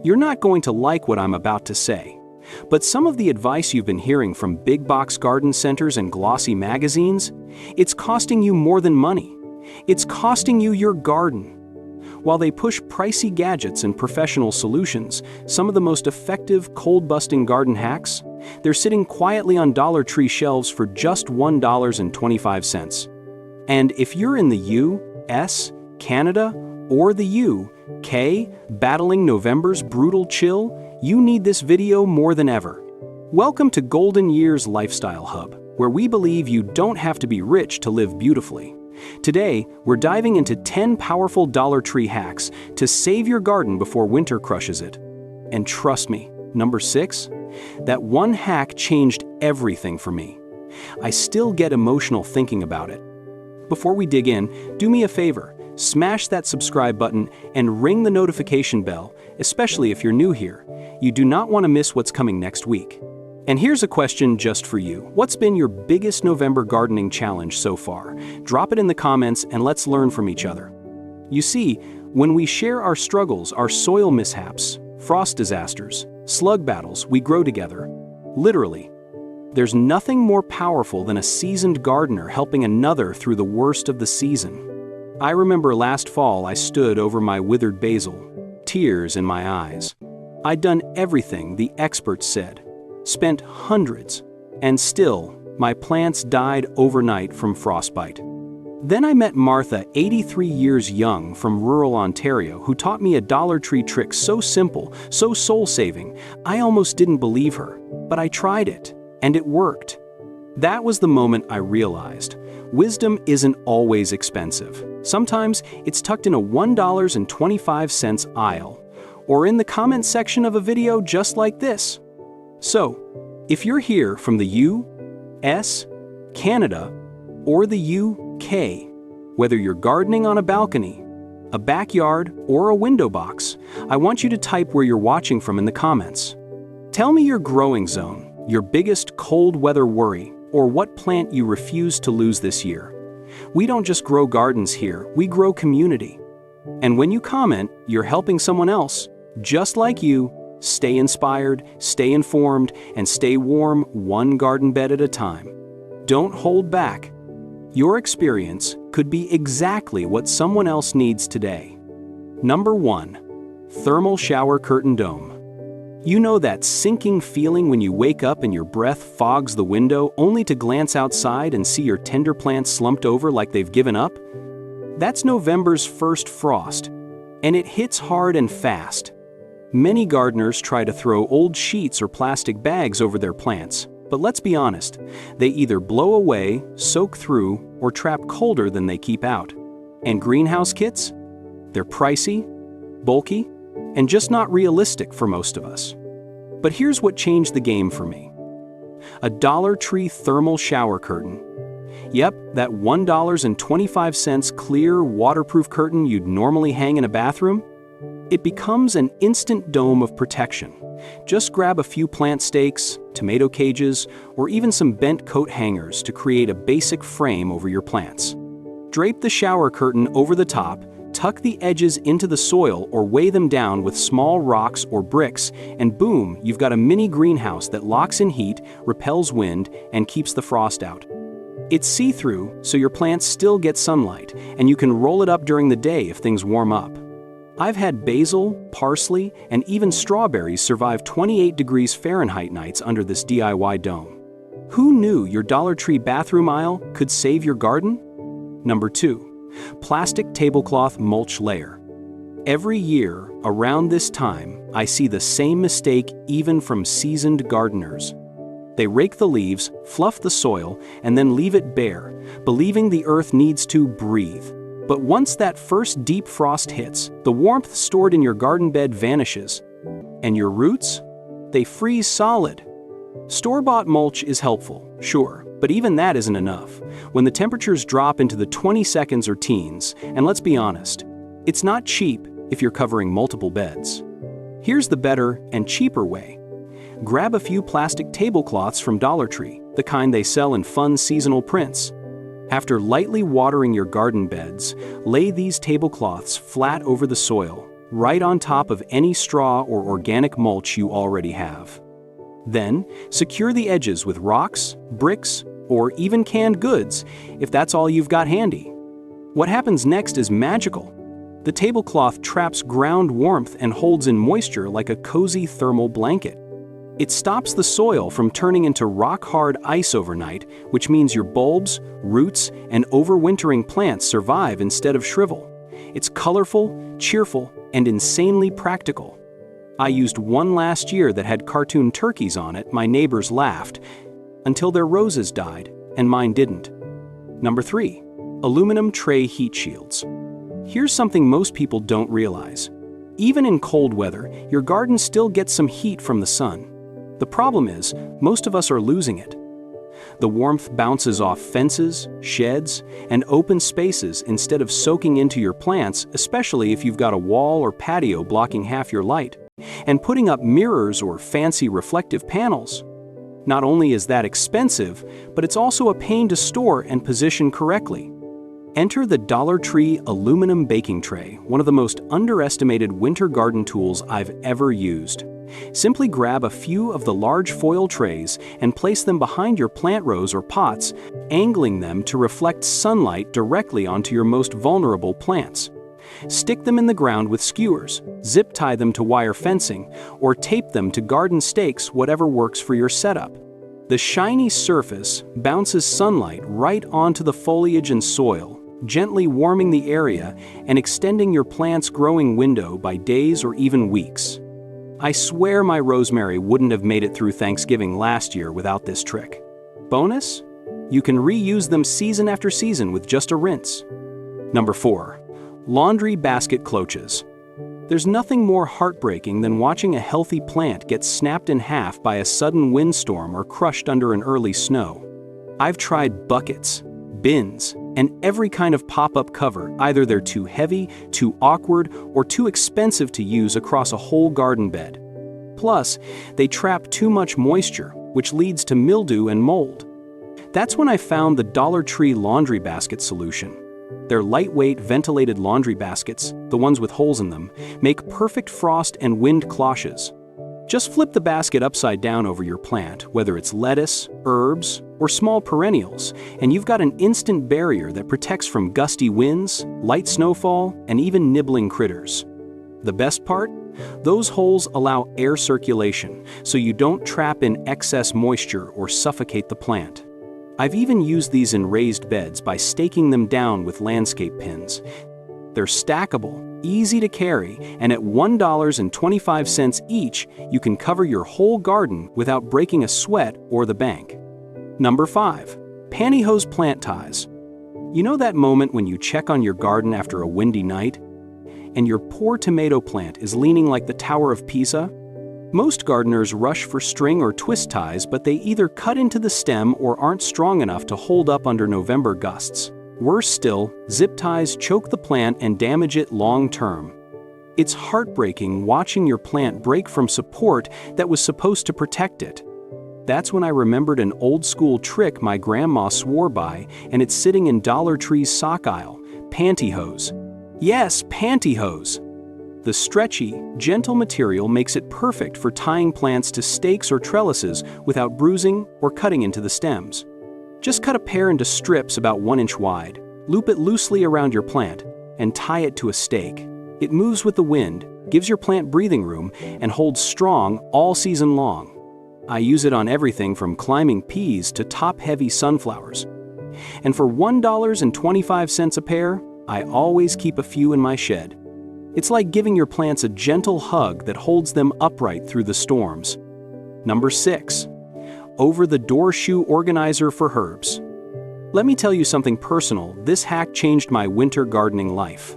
You're not going to like what I'm about to say, but some of the advice you've been hearing from big box garden centers and glossy magazines, it's costing you more than money. It's costing you your garden. While they push pricey gadgets and professional solutions, some of the most effective cold-busting garden hacks, they're sitting quietly on Dollar Tree shelves for just $1.25. And if you're in the U.S., Canada, or the U.K. battling November's brutal chill, you need this video more than ever. Welcome to Golden Years Lifestyle Hub, where we believe you don't have to be rich to live beautifully. Today, we're diving into 10 powerful Dollar Tree hacks to save your garden before winter crushes it. And trust me, number 6, that one hack changed everything for me. I still get emotional thinking about it. Before we dig in, do me a favor, smash that subscribe button and ring the notification bell, especially if you're new here. You do not want to miss what's coming next week. And here's a question just for you. What's been your biggest November gardening challenge so far? Drop it in the comments and let's learn from each other. You see, when we share our struggles, our soil mishaps, frost disasters, slug battles, we grow together. Literally. There's nothing more powerful than a seasoned gardener helping another through the worst of the season. I remember last fall I stood over my withered basil, tears in my eyes. I'd done everything the experts said. Spent hundreds, and still, my plants died overnight from frostbite. Then I met Martha, 83 years young, from rural Ontario, who taught me a Dollar Tree trick so simple, so soul-saving, I almost didn't believe her. But I tried it, and it worked. That was the moment I realized, wisdom isn't always expensive. Sometimes it's tucked in a $1.25 aisle, or in the comment section of a video just like this. So, if you're here from the U.S., Canada, or the U.K., whether you're gardening on a balcony, a backyard, or a window box, I want you to type where you're watching from in the comments. Tell me your growing zone, your biggest cold weather worry, or what plant you refuse to lose this year. We don't just grow gardens here, we grow community. And when you comment, you're helping someone else, just like you, stay inspired, stay informed, and stay warm one garden bed at a time. Don't hold back. Your experience could be exactly what someone else needs today. Number 1. Thermal shower curtain dome. You know that sinking feeling when you wake up and your breath fogs the window only to glance outside and see your tender plants slumped over like they've given up? That's November's first frost, and it hits hard and fast. Many gardeners try to throw old sheets or plastic bags over their plants, but let's be honest, they either blow away, soak through, or trap colder than they keep out. And greenhouse kits? They're pricey, bulky, and just not realistic for most of us. But here's what changed the game for me. A Dollar Tree thermal shower curtain. Yep, that $1.25 clear, waterproof curtain you'd normally hang in a bathroom. It becomes an instant dome of protection. Just grab a few plant stakes, tomato cages, or even some bent coat hangers to create a basic frame over your plants. Drape the shower curtain over the top, tuck the edges into the soil or weigh them down with small rocks or bricks, and boom, you've got a mini greenhouse that locks in heat, repels wind, and keeps the frost out. It's see-through, so your plants still get sunlight, and you can roll it up during the day if things warm up. I've had basil, parsley, and even strawberries survive 28 degrees Fahrenheit nights under this DIY dome. Who knew your Dollar Tree bathroom aisle could save your garden? Number 2. Plastic tablecloth mulch layer. Every year, around this time, I see the same mistake even from seasoned gardeners. They rake the leaves, fluff the soil, and then leave it bare, believing the earth needs to breathe. But once that first deep frost hits, the warmth stored in your garden bed vanishes. And your roots? They freeze solid. Store-bought mulch is helpful, sure, but even that isn't enough. When the temperatures drop into the 20 or teens, and let's be honest, it's not cheap if you're covering multiple beds. Here's the better and cheaper way. Grab a few plastic tablecloths from Dollar Tree, the kind they sell in fun seasonal prints. After lightly watering your garden beds, lay these tablecloths flat over the soil, right on top of any straw or organic mulch you already have. Then, secure the edges with rocks, bricks, or even canned goods if that's all you've got handy. What happens next is magical. The tablecloth traps ground warmth and holds in moisture like a cozy thermal blanket. It stops the soil from turning into rock-hard ice overnight, which means your bulbs, roots, and overwintering plants survive instead of shrivel. It's colorful, cheerful, and insanely practical. I used one last year that had cartoon turkeys on it. My neighbors laughed until their roses died, and mine didn't. Number 3. Aluminum tray heat shields. Here's something most people don't realize. Even in cold weather, your garden still gets some heat from the sun. The problem is, most of us are losing it. The warmth bounces off fences, sheds, and open spaces instead of soaking into your plants, especially if you've got a wall or patio blocking half your light, and putting up mirrors or fancy reflective panels. Not only is that expensive, but it's also a pain to store and position correctly. Enter the Dollar Tree aluminum baking tray, one of the most underestimated winter garden tools I've ever used. Simply grab a few of the large foil trays and place them behind your plant rows or pots, angling them to reflect sunlight directly onto your most vulnerable plants. Stick them in the ground with skewers, zip tie them to wire fencing, or tape them to garden stakes, whatever works for your setup. The shiny surface bounces sunlight right onto the foliage and soil, gently warming the area and extending your plant's growing window by days or even weeks. I swear my rosemary wouldn't have made it through Thanksgiving last year without this trick. Bonus? You can reuse them season after season with just a rinse. Number 4. Laundry basket cloches. There's nothing more heartbreaking than watching a healthy plant get snapped in half by a sudden windstorm or crushed under an early snow. I've tried buckets, bins, and every kind of pop-up cover. Either they're too heavy, too awkward, or too expensive to use across a whole garden bed. Plus, they trap too much moisture, which leads to mildew and mold. That's when I found the Dollar Tree laundry basket solution. Their lightweight, ventilated laundry baskets, the ones with holes in them, make perfect frost and wind cloches. Just flip the basket upside down over your plant, whether it's lettuce, herbs, or small perennials, and you've got an instant barrier that protects from gusty winds, light snowfall, and even nibbling critters. The best part? Those holes allow air circulation, so you don't trap in excess moisture or suffocate the plant. I've even used these in raised beds by staking them down with landscape pins. They're stackable, easy to carry, and at $1.25 each, you can cover your whole garden without breaking a sweat or the bank. Number 5. Pantyhose plant ties. You know that moment when you check on your garden after a windy night, and your poor tomato plant is leaning like the Tower of Pisa? Most gardeners rush for string or twist ties, but they either cut into the stem or aren't strong enough to hold up under November gusts. Worse still, zip ties choke the plant and damage it long term. It's heartbreaking watching your plant break from support that was supposed to protect it. That's when I remembered an old school trick my grandma swore by, and it's sitting in Dollar Tree's sock aisle: pantyhose. Yes, pantyhose! The stretchy, gentle material makes it perfect for tying plants to stakes or trellises without bruising or cutting into the stems. Just cut a pair into strips about 1 inch wide, loop it loosely around your plant, and tie it to a stake. It moves with the wind, gives your plant breathing room, and holds strong all season long. I use it on everything from climbing peas to top-heavy sunflowers. And for $1.25 a pair, I always keep a few in my shed. It's like giving your plants a gentle hug that holds them upright through the storms. Number 6. Over-the-door shoe organizer for herbs. Let me tell you something personal. This hack changed my winter gardening life.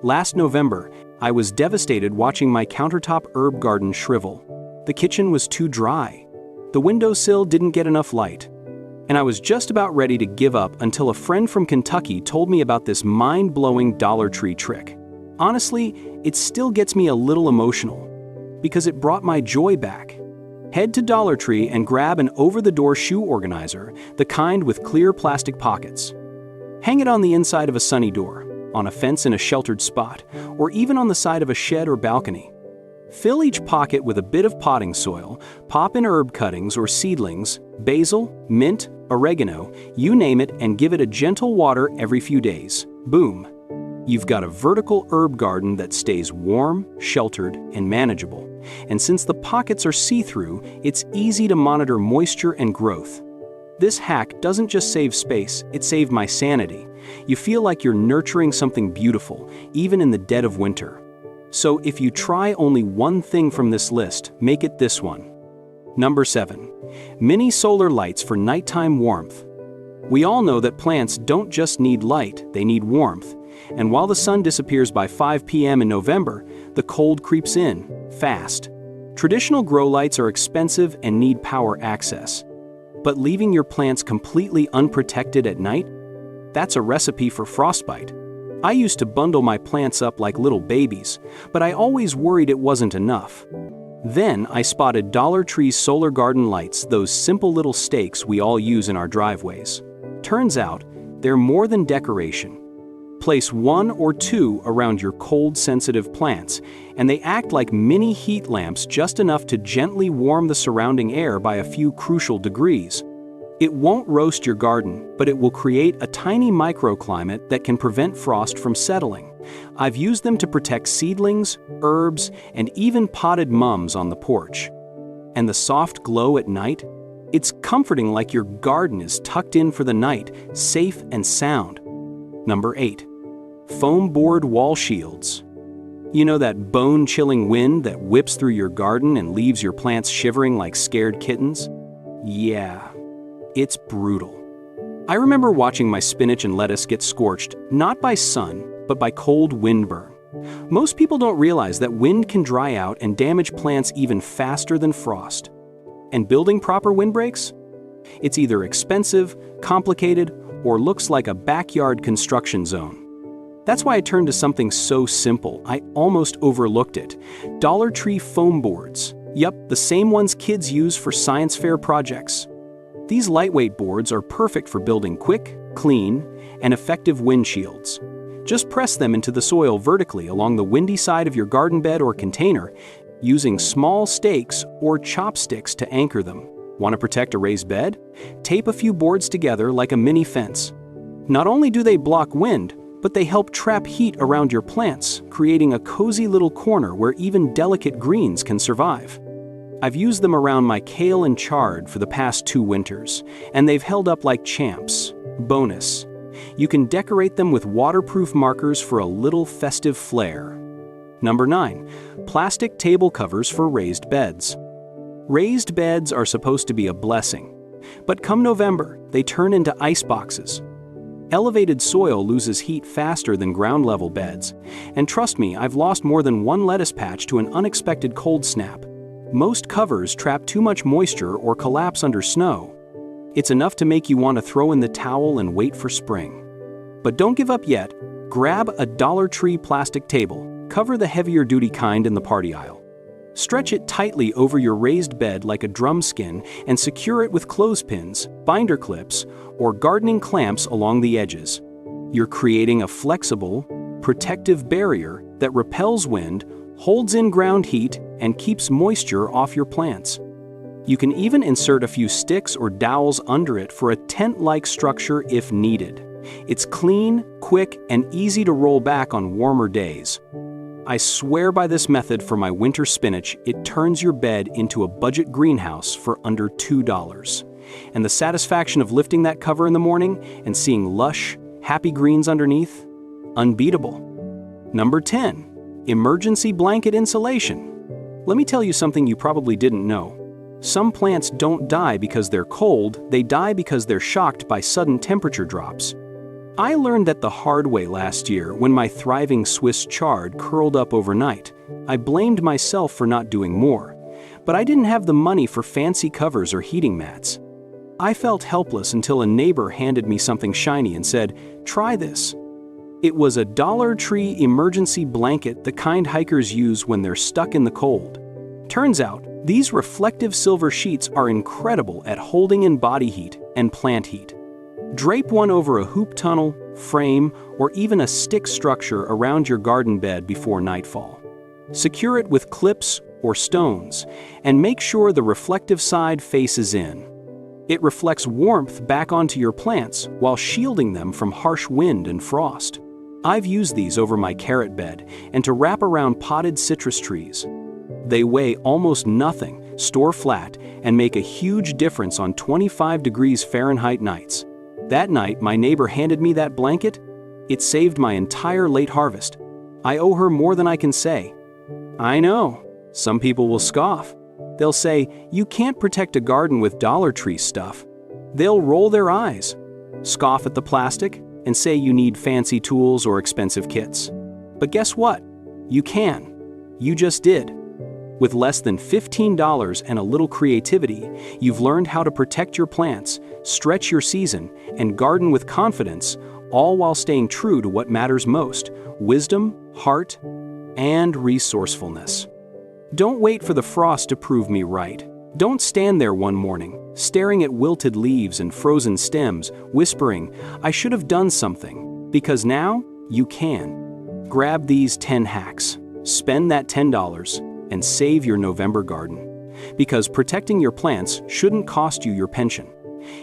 Last November, I was devastated watching my countertop herb garden shrivel. The kitchen was too dry. The windowsill didn't get enough light. And I was just about ready to give up until a friend from Kentucky told me about this mind-blowing Dollar Tree trick. Honestly, it still gets me a little emotional, because it brought my joy back. Head to Dollar Tree and grab an over-the-door shoe organizer, the kind with clear plastic pockets. Hang it on the inside of a sunny door. on a fence in a sheltered spot, or even on the side of a shed or balcony. Fill each pocket with a bit of potting soil, pop in herb cuttings or seedlings, basil, mint, oregano, you name it, and give it a gentle water every few days. Boom! You've got a vertical herb garden that stays warm, sheltered, and manageable. And since the pockets are see-through, it's easy to monitor moisture and growth. This hack doesn't just save space, it saved my sanity. You feel like you're nurturing something beautiful, even in the dead of winter. So if you try only one thing from this list, make it this one. Number 7. Mini solar lights for nighttime warmth. We all know that plants don't just need light, they need warmth. And while the sun disappears by 5 p.m. in November, the cold creeps in, fast. Traditional grow lights are expensive and need power access. But leaving your plants completely unprotected at night? That's a recipe for frostbite. I used to bundle my plants up like little babies, but I always worried it wasn't enough. Then I spotted Dollar Tree's solar garden lights, those simple little stakes we all use in our driveways. Turns out, they're more than decoration. Place 1 or 2 around your cold-sensitive plants, and they act like mini heat lamps, just enough to gently warm the surrounding air by a few crucial degrees. It won't roast your garden, but it will create a tiny microclimate that can prevent frost from settling. I've used them to protect seedlings, herbs, and even potted mums on the porch. And the soft glow at night? It's comforting, like your garden is tucked in for the night, safe and sound. Number 8. Foam board wall shields. You know that bone-chilling wind that whips through your garden and leaves your plants shivering like scared kittens? Yeah, it's brutal. I remember watching my spinach and lettuce get scorched, not by sun, but by cold windburn. Most people don't realize that wind can dry out and damage plants even faster than frost. And building proper windbreaks? It's either expensive, complicated, or looks like a backyard construction zone. That's why I turned to something so simple, I almost overlooked it. Dollar Tree foam boards. Yup, the same ones kids use for science fair projects. These lightweight boards are perfect for building quick, clean, and effective wind shields. Just press them into the soil vertically along the windy side of your garden bed or container, using small stakes or chopsticks to anchor them. Want to protect a raised bed? Tape a few boards together like a mini fence. Not only do they block wind, but they help trap heat around your plants, creating a cozy little corner where even delicate greens can survive. I've used them around my kale and chard for the past 2 winters, and they've held up like champs. Bonus: you can decorate them with waterproof markers for a little festive flair. Number 9. Plastic table covers for raised beds. Raised beds are supposed to be a blessing, but come November, they turn into ice boxes. Elevated soil loses heat faster than ground-level beds, and trust me, I've lost more than one lettuce patch to an unexpected cold snap. Most covers trap too much moisture or collapse under snow. It's enough to make you want to throw in the towel and wait for spring. But don't give up yet. Grab a Dollar Tree plastic table, cover the heavier-duty kind in the party aisle. Stretch it tightly over your raised bed like a drum skin and secure it with clothespins, binder clips, or gardening clamps along the edges. You're creating a flexible, protective barrier that repels wind, holds in ground heat, and keeps moisture off your plants. You can even insert a few sticks or dowels under it for a tent-like structure if needed. It's clean, quick, and easy to roll back on warmer days. I swear by this method for my winter spinach, it turns your bed into a budget greenhouse for under $2. And the satisfaction of lifting that cover in the morning and seeing lush, happy greens underneath? Unbeatable. Number 10. Emergency blanket insulation. Let me tell you something you probably didn't know. Some plants don't die because they're cold, they die because they're shocked by sudden temperature drops. I learned that the hard way last year when my thriving Swiss chard curled up overnight. I blamed myself for not doing more, but I didn't have the money for fancy covers or heating mats. I felt helpless until a neighbor handed me something shiny and said, "Try this." It was a Dollar Tree emergency blanket, the kind hikers use when they're stuck in the cold. Turns out, these reflective silver sheets are incredible at holding in body heat and plant heat. Drape one over a hoop tunnel, frame, or even a stick structure around your garden bed before nightfall. Secure it with clips or stones, and make sure the reflective side faces in. It reflects warmth back onto your plants while shielding them from harsh wind and frost. I've used these over my carrot bed and to wrap around potted citrus trees. They weigh almost nothing, store flat, and make a huge difference on 25 degrees Fahrenheit nights. That night my neighbor handed me that blanket. It saved my entire late harvest. I owe her more than I can say. I know. Some people will scoff. They'll say, "You can't protect a garden with Dollar Tree stuff." They'll roll their eyes, scoff at the plastic, and say you need fancy tools or expensive kits. But guess what? You can. You just did. With less than $15 and a little creativity, you've learned how to protect your plants, stretch your season, and garden with confidence, all while staying true to what matters most: wisdom, heart, and resourcefulness. Don't wait for the frost to prove me right. Don't stand there one morning, staring at wilted leaves and frozen stems, whispering, "I should have done something," because now you can. Grab these 10 hacks, spend that $10, and save your November garden. Because protecting your plants shouldn't cost you your pension.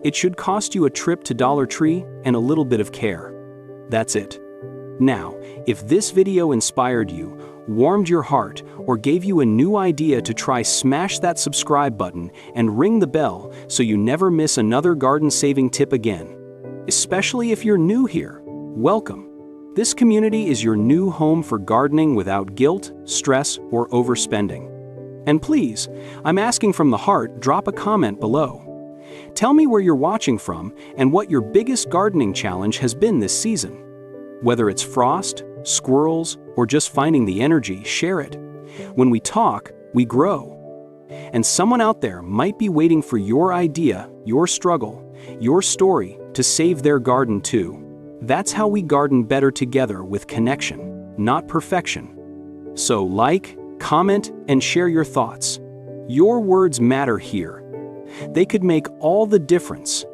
It should cost you a trip to Dollar Tree and a little bit of care. That's it. Now, if this video inspired you, warmed your heart, or gave you a new idea to try, smash that subscribe button and ring the bell so you never miss another garden-saving tip again. Especially if you're new here, welcome. This community is your new home for gardening without guilt, stress, or overspending. And please, I'm asking from the heart, drop a comment below. Tell me where you're watching from and what your biggest gardening challenge has been this season. Whether it's frost, squirrels, or just finding the energy, share it. When we talk, we grow. And someone out there might be waiting for your idea, your struggle, your story to save their garden too. That's how we garden better together, with connection, not perfection. So like, comment, and share your thoughts. Your words matter here. They could make all the difference.